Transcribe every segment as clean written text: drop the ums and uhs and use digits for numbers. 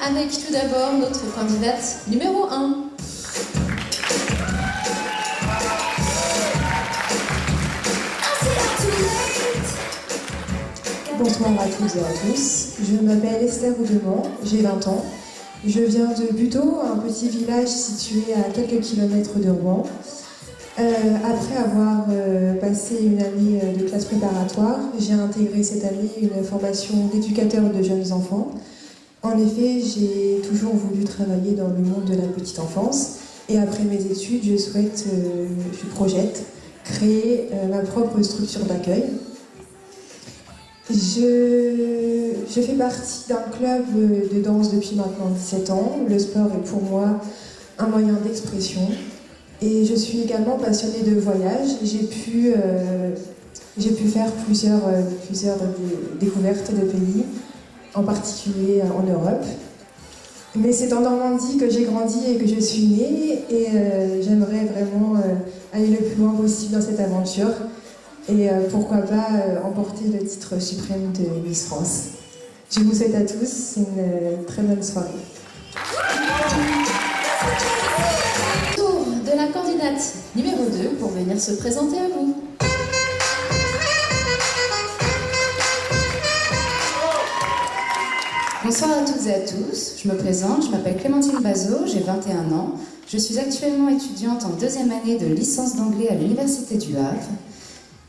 avec tout d'abord notre candidate numéro 1. Bonsoir à toutes et à tous, je m'appelle Esther Oudemont, j'ai 20 ans. Je viens de Buteau, un petit village situé à quelques kilomètres de Rouen. Après avoir passé une année de classe préparatoire, j'ai intégré cette année une formation d'éducateur de jeunes enfants. En effet, j'ai toujours voulu travailler dans le monde de la petite enfance et après mes études, je projette créer ma propre structure d'accueil. Je fais partie d'un club de danse depuis maintenant 17 ans. Le sport est pour moi un moyen d'expression. Et je suis également passionnée de voyage. J'ai pu faire plusieurs découvertes de pays, en particulier en Europe. Mais c'est en Normandie que j'ai grandi et que je suis née. Et j'aimerais vraiment aller le plus loin possible dans cette aventure. Et pourquoi pas emporter le titre suprême de Miss France. Je vous souhaite à tous une très bonne soirée. Tour de la candidate numéro 2 pour venir se présenter à vous. Bonsoir à toutes et à tous, je me présente, je m'appelle Clémentine Bazot, j'ai 21 ans. Je suis actuellement étudiante en deuxième année de licence d'anglais à l'Université du Havre.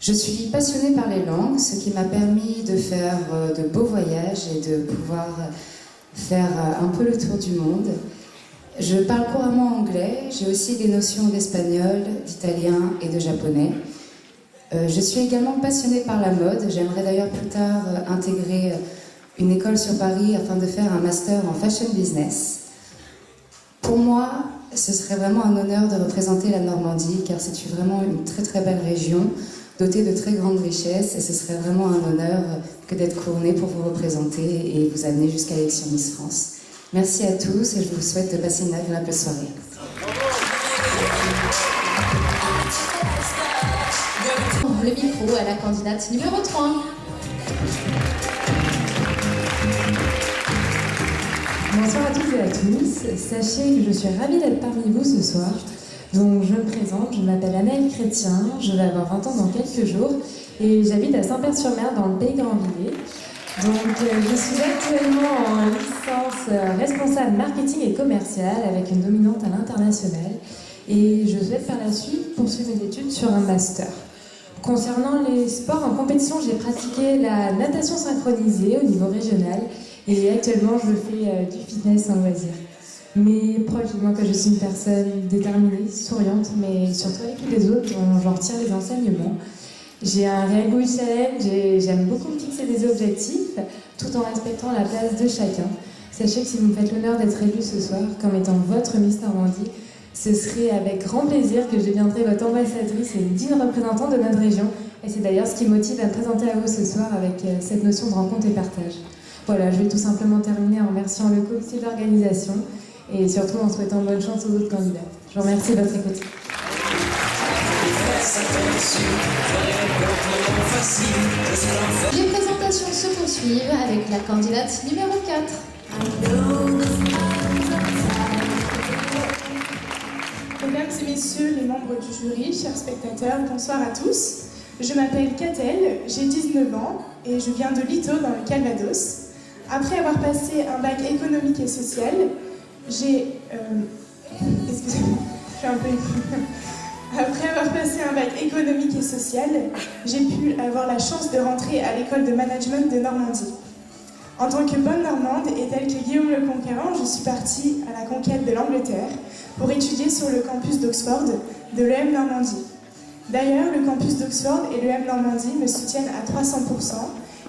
Je suis passionnée par les langues, ce qui m'a permis de faire de beaux voyages et de pouvoir faire un peu le tour du monde. Je parle couramment anglais, j'ai aussi des notions d'espagnol, d'italien et de japonais. Je suis également passionnée par la mode, j'aimerais d'ailleurs plus tard intégrer une école sur Paris afin de faire un master en fashion business. Pour moi, ce serait vraiment un honneur de représenter la Normandie car c'est vraiment une très très belle région dotée de très grandes richesses et ce serait vraiment un honneur que d'être couronnée pour vous représenter et vous amener jusqu'à l'élection Miss France. Merci à tous et je vous souhaite de passer une agréable soirée. Le micro à la candidate numéro 3. Bonsoir à toutes et à tous. Sachez que je suis ravie d'être parmi vous ce soir. Donc je me présente, je m'appelle Anaëlle Chrétien, je vais avoir 20 ans dans quelques jours et j'habite à Saint-Père-sur-Mer dans le pays Grandvilliers. Donc je suis actuellement en licence responsable marketing et commercial avec une dominante à l'international et je souhaite par la suite poursuivre mes études sur un master. Concernant les sports en compétition, j'ai pratiqué la natation synchronisée au niveau régional et actuellement je fais du fitness en loisir. Mais proche de moi que je suis une personne déterminée, souriante, mais surtout avec les autres dont j'en retire les enseignements. J'ai un réel goût challenge et j'aime beaucoup me fixer des objectifs tout en respectant la place de chacun. Sachez que si vous me faites l'honneur d'être élue ce soir comme étant votre Miss Normandie, ce serait avec grand plaisir que je deviendrai votre ambassadrice et une digne représentante de notre région. Et c'est d'ailleurs ce qui me motive à me présenter à vous ce soir avec cette notion de rencontre et partage. Voilà, je vais tout simplement terminer en remerciant le comité d'organisation et surtout en souhaitant bonne chance aux autres candidats. Je vous remercie de votre écoute. Les présentations se poursuivent avec la candidate numéro 4. Mesdames et messieurs les membres du jury, chers spectateurs, bonsoir à tous. Je m'appelle Catel, j'ai 19 ans et je viens de Lito dans le Calvados. Après avoir passé un bac économique et social, Après avoir passé un bac économique et social, j'ai pu avoir la chance de rentrer à l'école de management de Normandie. En tant que bonne Normande et telle que Guillaume le Conquérant, je suis partie à la conquête de l'Angleterre pour étudier sur le campus d'Oxford de l'EM Normandie. D'ailleurs, le campus d'Oxford et l'EM Normandie me soutiennent à 300%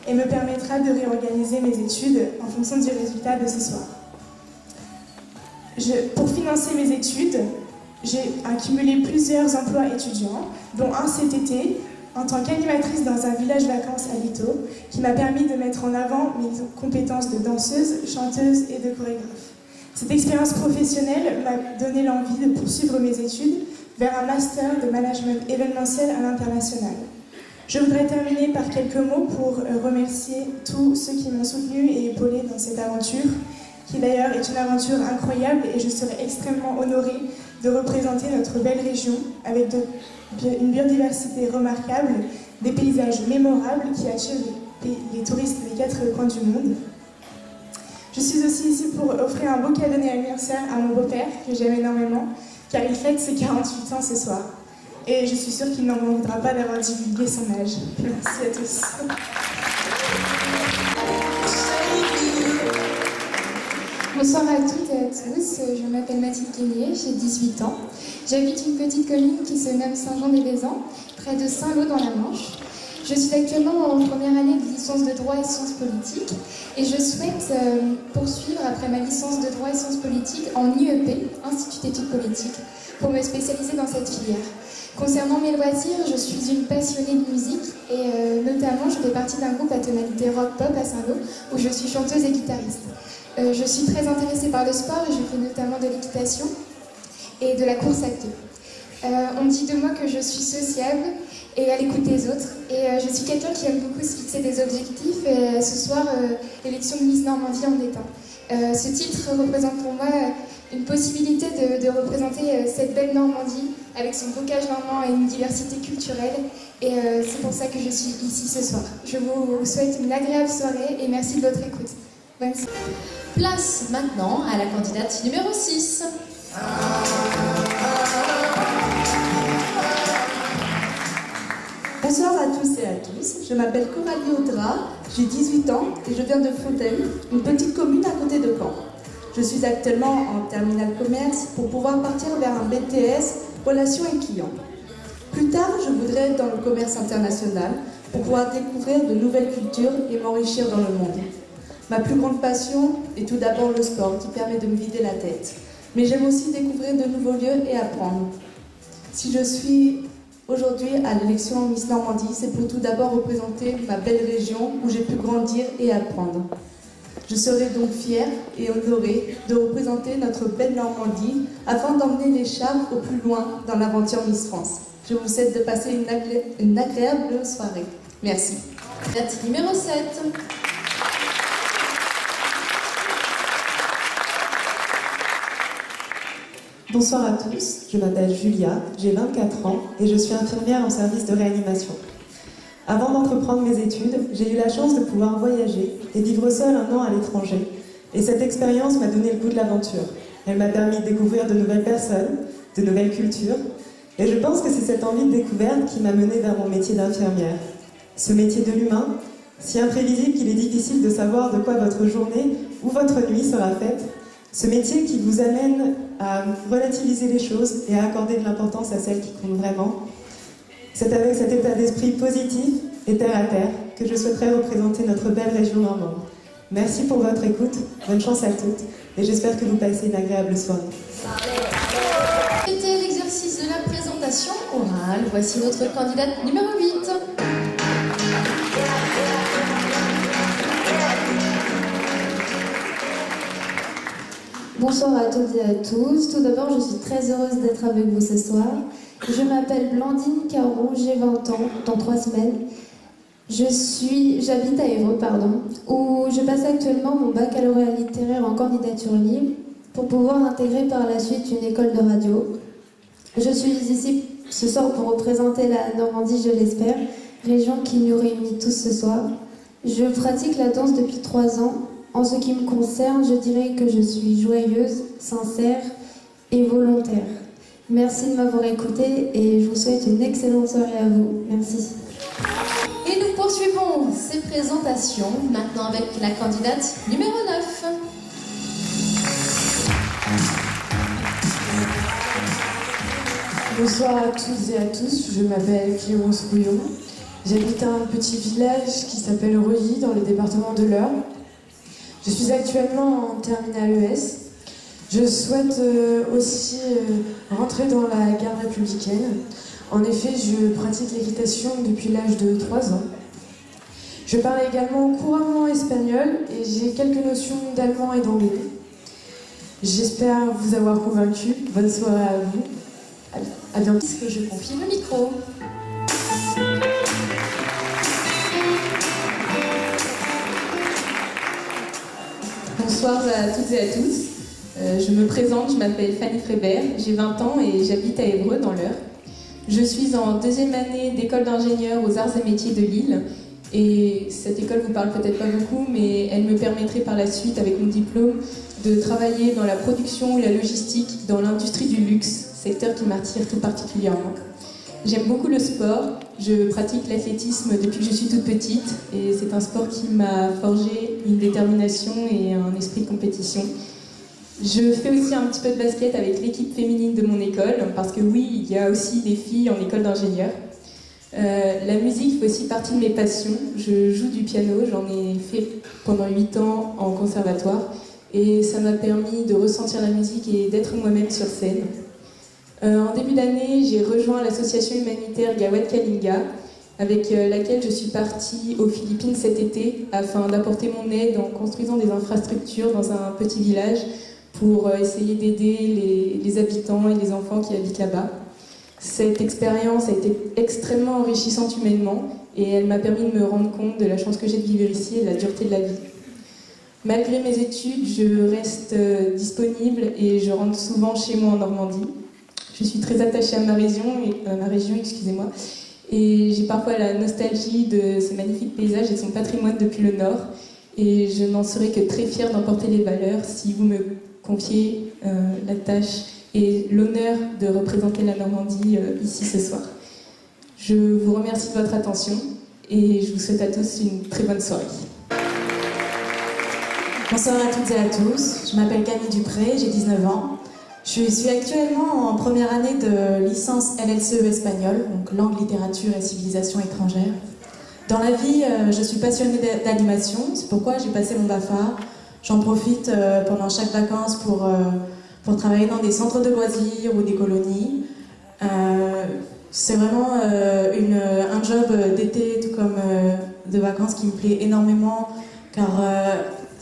et me permettra de réorganiser mes études en fonction du résultat de ce soir. Pour financer mes études, j'ai accumulé plusieurs emplois étudiants, dont un cet été, en tant qu'animatrice dans un village vacances à Lito, qui m'a permis de mettre en avant mes compétences de danseuse, chanteuse et de chorégraphe. Cette expérience professionnelle m'a donné l'envie de poursuivre mes études vers un master de management événementiel à l'international. Je voudrais terminer par quelques mots pour remercier tous ceux qui m'ont soutenue et épaulée dans cette aventure qui d'ailleurs est une aventure incroyable et je serai extrêmement honorée de représenter notre belle région avec une biodiversité remarquable, des paysages mémorables qui attirent les touristes des 4 coins du monde. Je suis aussi ici pour offrir un beau cadeau d'anniversaire à mon beau-père, que j'aime énormément, car il fête ses 48 ans ce soir. Et je suis sûre qu'il n'en voudra pas d'avoir divulgué son âge. Merci à tous. Bonsoir à toutes et à tous, je m'appelle Mathilde Guénier, j'ai 18 ans. J'habite une petite commune qui se nomme Saint-Jean-des-Vaisans, près de Saint-Lô dans la Manche. Je suis actuellement en première année de licence de droit et sciences politiques et je souhaite poursuivre après ma licence de droit et sciences politiques en IEP, Institut d'études politiques, pour me spécialiser dans cette filière. Concernant mes loisirs, je suis une passionnée de musique et notamment je fais partie d'un groupe à tonalité rock-pop à Saint-Lô où je suis chanteuse et guitariste. Je suis très intéressée par le sport et je fais notamment de l'équitation et de la course à pied. On dit de moi que je suis sociable et à l'écoute des autres. Et je suis quelqu'un qui aime beaucoup se fixer des objectifs. Et ce soir, l'élection de Miss Normandie en est un. Ce titre représente pour moi une possibilité de représenter cette belle Normandie avec son bocage normand et une diversité culturelle. Et c'est pour ça que je suis ici ce soir. Je vous souhaite une agréable soirée et merci de votre écoute. Bonne soirée. Place maintenant à la candidate numéro 6. Bonsoir à tous et à tous, je m'appelle Coralie Audra, j'ai 18 ans et je viens de Fontaine, une petite commune à côté de Caen. Je suis actuellement en terminale commerce pour pouvoir partir vers un BTS Relations et clients. Plus tard, je voudrais être dans le commerce international pour pouvoir découvrir de nouvelles cultures et m'enrichir dans le monde. Ma plus grande passion est tout d'abord le sport qui permet de me vider la tête. Mais j'aime aussi découvrir de nouveaux lieux et apprendre. Si je suis aujourd'hui à l'élection Miss Normandie, c'est pour tout d'abord représenter ma belle région où j'ai pu grandir et apprendre. Je serai donc fière et honorée de représenter notre belle Normandie afin d'emmener les charmes au plus loin dans l'aventure Miss France. Je vous souhaite de passer une agréable soirée. Merci. Date numéro 7. Bonsoir à tous, je m'appelle Julia, j'ai 24 ans et je suis infirmière en service de réanimation. Avant d'entreprendre mes études, j'ai eu la chance de pouvoir voyager et vivre seule un an à l'étranger. Et cette expérience m'a donné le goût de l'aventure. Elle m'a permis de découvrir de nouvelles personnes, de nouvelles cultures. Et je pense que c'est cette envie de découverte qui m'a menée vers mon métier d'infirmière. Ce métier de l'humain, si imprévisible qu'il est difficile de savoir de quoi votre journée ou votre nuit sera faite. Ce métier qui vous amène à relativiser les choses et à accorder de l'importance à celles qui comptent vraiment. C'est avec cet état d'esprit positif et terre à terre que je souhaiterais représenter notre belle région normande. Merci pour votre écoute, bonne chance à toutes et j'espère que vous passez une agréable soirée. C'était l'exercice de la présentation orale. Voici notre candidate numéro 8. Bonsoir à toutes et à tous. Tout d'abord, je suis très heureuse d'être avec vous ce soir. Je m'appelle Blandine Caron, j'ai 20 ans, dans 3 semaines. J'habite à Évreux, où je passe actuellement mon baccalauréat littéraire en candidature libre pour pouvoir intégrer par la suite une école de radio. Je suis ici ce soir pour représenter la Normandie, je l'espère, région qui nous réunit tous ce soir. Je pratique la danse depuis 3 ans. En ce qui me concerne, je dirais que je suis joyeuse, sincère et volontaire. Merci de m'avoir écouté et je vous souhaite une excellente soirée à vous. Merci. Et nous poursuivons ces présentations maintenant avec la candidate numéro 9. Bonsoir à toutes et à tous, je m'appelle Clémence Rouillon. J'habite un petit village qui s'appelle Reuilly dans le département de l'Eure. Je suis actuellement en terminale ES. Je souhaite aussi rentrer dans la garde républicaine. En effet, je pratique l'équitation depuis l'âge de 3 ans. Je parle également couramment espagnol et j'ai quelques notions d'allemand et d'anglais. J'espère vous avoir convaincu. Bonne soirée à vous. À bientôt. Est-ce que je confie le micro? Bonsoir à toutes et à tous. Je me présente, je m'appelle Fanny Frébert, j'ai 20 ans et j'habite à Évreux dans l'Eure. Je suis en deuxième année d'école d'ingénieur aux arts et métiers de Lille. Et cette école vous parle peut-être pas beaucoup, mais elle me permettrait par la suite, avec mon diplôme, de travailler dans la production et la logistique dans l'industrie du luxe, secteur qui m'attire tout particulièrement. J'aime beaucoup le sport, je pratique l'athlétisme depuis que je suis toute petite et c'est un sport qui m'a forgé une détermination et un esprit de compétition. Je fais aussi un petit peu de basket avec l'équipe féminine de mon école, parce que oui, il y a aussi des filles en école d'ingénieur. La musique fait aussi partie de mes passions. Je joue du piano, j'en ai fait pendant 8 ans en conservatoire et ça m'a permis de ressentir la musique et d'être moi-même sur scène. En début d'année, j'ai rejoint l'association humanitaire Gawad Kalinga, avec laquelle je suis partie aux Philippines cet été afin d'apporter mon aide en construisant des infrastructures dans un petit village pour essayer d'aider les habitants et les enfants qui habitent là-bas. Cette expérience a été extrêmement enrichissante humainement et elle m'a permis de me rendre compte de la chance que j'ai de vivre ici et de la dureté de la vie. Malgré mes études, je reste disponible et je rentre souvent chez moi en Normandie. Je suis très attachée à ma région, et j'ai parfois la nostalgie de ces magnifiques paysages et de son patrimoine depuis le Nord. Et je n'en serais que très fière d'emporter les valeurs si vous me confiez la tâche et l'honneur de représenter la Normandie ici ce soir. Je vous remercie de votre attention et je vous souhaite à tous une très bonne soirée. Bonsoir à toutes et à tous, je m'appelle Camille Dupré, j'ai 19 ans. Je suis actuellement en première année de licence LLCE espagnol, donc langue, littérature et civilisation étrangère. Dans la vie, je suis passionnée d'animation, c'est pourquoi j'ai passé mon BAFA. J'en profite pendant chaque vacances pour travailler dans des centres de loisirs ou des colonies. C'est vraiment un job d'été tout comme de vacances qui me plaît énormément car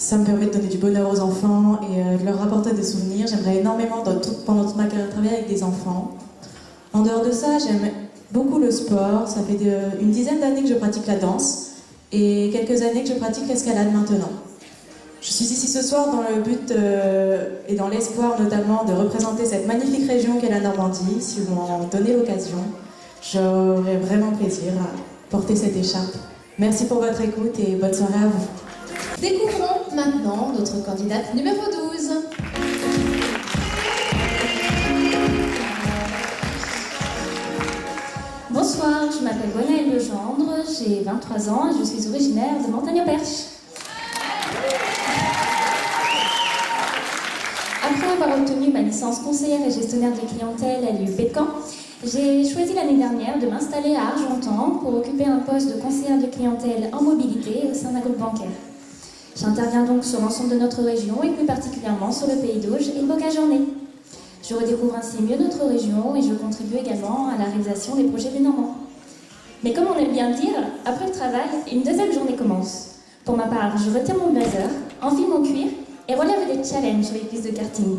ça me permet de donner du bonheur aux enfants et de leur rapporter des souvenirs. J'aimerais énormément, pendant toute ma carrière, travailler avec des enfants. En dehors de ça, j'aime beaucoup le sport. Ça fait une dizaine d'années que je pratique la danse et quelques années que je pratique l'escalade maintenant. Je suis ici ce soir dans le but et dans l'espoir notamment de représenter cette magnifique région qu'est la Normandie. Si vous m'en donnez l'occasion, j'aurai vraiment plaisir à porter cette écharpe. Merci pour votre écoute et bonne soirée à vous. Découvrons maintenant notre candidate numéro 12. Bonsoir, je m'appelle Gwenaëlle Legendre, j'ai 23 ans et je suis originaire de Montagne-au-Perche. Après avoir obtenu ma licence conseillère et gestionnaire de clientèle à l'UP de Caen, j'ai choisi l'année dernière de m'installer à Argentan pour occuper un poste de conseillère de clientèle en mobilité au sein d'un groupe bancaire. J'interviens donc sur l'ensemble de notre région et plus particulièrement sur le Pays d'Auge et le Bocage-en-Nez. Je redécouvre ainsi mieux notre région et je contribue également à la réalisation des projets des Normands. Mais comme on aime bien le dire, après le travail, une deuxième journée commence. Pour ma part, je retire mon blazer, enfile mon cuir et relève des challenges sur les pistes de karting.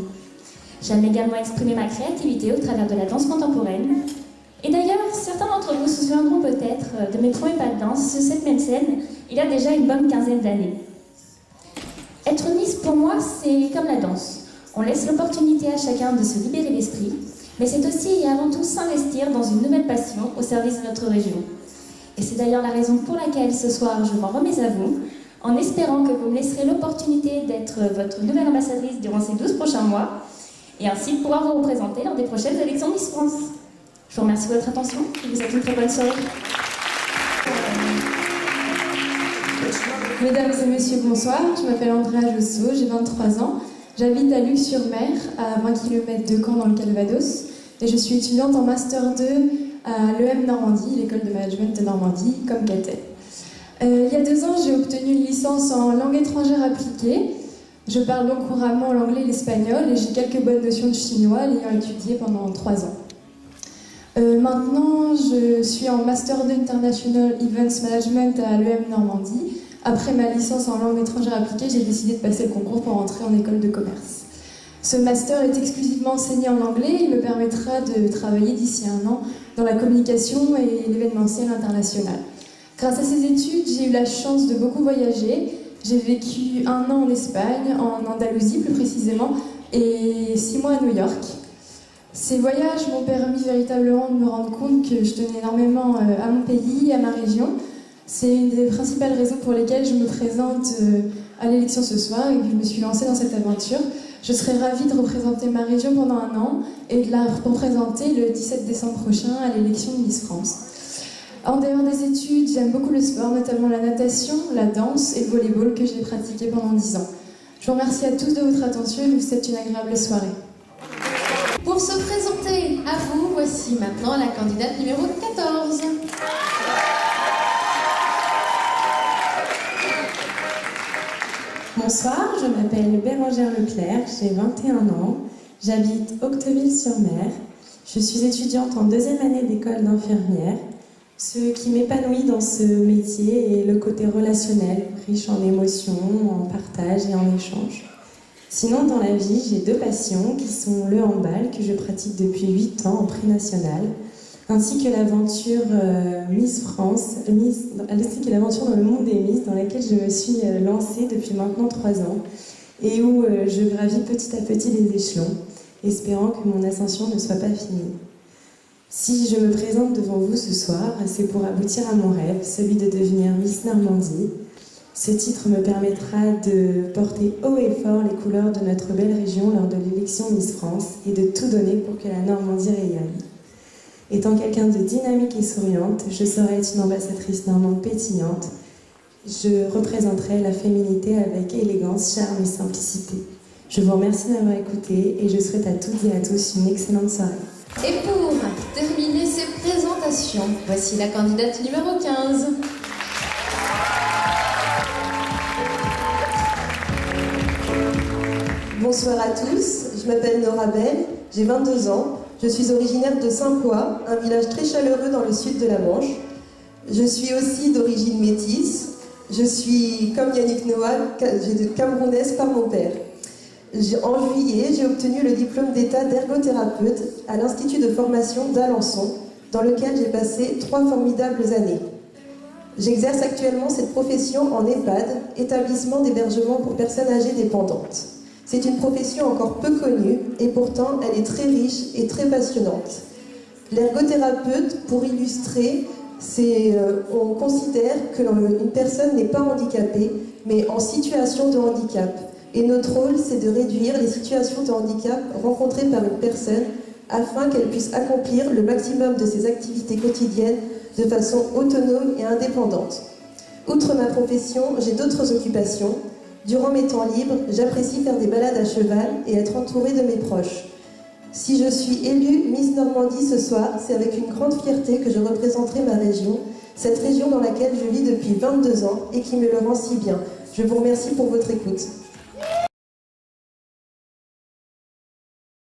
J'aime également exprimer ma créativité au travers de la danse contemporaine. Et d'ailleurs, certains d'entre vous se souviendront peut-être de mes premiers pas de danse sur cette même scène il y a déjà une bonne quinzaine d'années. Être Miss, pour moi, c'est comme la danse. On laisse l'opportunité à chacun de se libérer l'esprit, mais c'est aussi et avant tout s'investir dans une nouvelle passion au service de notre région. Et c'est d'ailleurs la raison pour laquelle ce soir je m'en remets à vous, en espérant que vous me laisserez l'opportunité d'être votre nouvelle ambassadrice durant ces 12 prochains mois, et ainsi de pouvoir vous représenter lors des prochaines élections Miss France. Je vous remercie de votre attention et vous souhaite une très bonne soirée. Mesdames et messieurs, bonsoir. Je m'appelle Andrea Josso, j'ai 23 ans. J'habite à Luc-sur-Mer, à 20 km de Caen dans le Calvados. Et je suis étudiante en Master 2 à l'EM Normandie, l'école de management de Normandie, comme Catel. Il y a 2 ans, j'ai obtenu une licence en langue étrangère appliquée. Je parle donc couramment l'anglais et l'espagnol et j'ai quelques bonnes notions de chinois, l'ayant étudié pendant 3 ans. Maintenant, je suis en Master 2 International Events Management à l'EM Normandie. Après ma licence en langue étrangère appliquée, j'ai décidé de passer le concours pour entrer en école de commerce. Ce master est exclusivement enseigné en anglais. Il me permettra de travailler d'ici 1 an dans la communication et l'événementiel international. Grâce à ces études, j'ai eu la chance de beaucoup voyager J'ai vécu 1 an en Espagne, en Andalousie plus précisément, et 6 mois à New York. Ces voyages m'ont permis véritablement de me rendre compte que je tenais énormément à mon pays, à ma région. C'est une des principales raisons pour lesquelles je me présente à l'élection ce soir et que je me suis lancée dans cette aventure. Je serais ravie de représenter ma région pendant 1 an et de la représenter le 17 décembre prochain à l'élection de Miss France. En dehors des études, j'aime beaucoup le sport, notamment la natation, la danse et le volleyball que j'ai pratiqué pendant 10 ans. Je vous remercie à tous de votre attention et je vous souhaite une agréable soirée. Pour se présenter à vous, voici maintenant la candidate numéro 14. Bonsoir, je m'appelle Bérangère Leclerc, j'ai 21 ans, j'habite Octeville-sur-Mer. Je suis étudiante en 2e année d'école d'infirmière. Ce qui m'épanouit dans ce métier est le côté relationnel, riche en émotions, en partage et en échange. Sinon, dans la vie, j'ai 2 passions qui sont le handball, que je pratique depuis 8 ans en pré-national, ainsi que l'aventure Miss France, ainsi que l'aventure dans le monde des Miss, dans laquelle je me suis lancée depuis maintenant 3 ans, et où je gravis petit à petit les échelons, espérant que mon ascension ne soit pas finie. Si je me présente devant vous ce soir, c'est pour aboutir à mon rêve, celui de devenir Miss Normandie. Ce titre me permettra de porter haut et fort les couleurs de notre belle région lors de l'élection Miss France et de tout donner pour que la Normandie rayonne. Étant quelqu'un de dynamique et souriante, je saurai être une ambassadrice normande pétillante. Je représenterai la féminité avec élégance, charme et simplicité. Je vous remercie d'avoir écouté et je souhaite à toutes et à tous une excellente soirée. Et pour terminer ces présentations, voici la candidate numéro 15. Bonsoir à tous, je m'appelle Nora Bell, j'ai 22 ans, je suis originaire de Saint-Pois, un village très chaleureux dans le sud de la Manche. Je suis aussi d'origine métisse, je suis, comme Yannick Noah, camerounaise par mon père. En juillet, j'ai obtenu le diplôme d'état d'ergothérapeute à l'Institut de formation d'Alençon, dans lequel j'ai passé 3 formidables années. J'exerce actuellement cette profession en EHPAD, établissement d'hébergement pour personnes âgées dépendantes. C'est une profession encore peu connue et pourtant elle est très riche et très passionnante. L'ergothérapeute, pour illustrer, on considère qu'une personne n'est pas handicapée, mais en situation de handicap. Et notre rôle, c'est de réduire les situations de handicap rencontrées par une personne afin qu'elle puisse accomplir le maximum de ses activités quotidiennes de façon autonome et indépendante. Outre ma profession, j'ai d'autres occupations. Durant mes temps libres, j'apprécie faire des balades à cheval et être entourée de mes proches. Si je suis élue Miss Normandie ce soir, c'est avec une grande fierté que je représenterai ma région, cette région dans laquelle je vis depuis 22 ans et qui me le rend si bien. Je vous remercie pour votre écoute.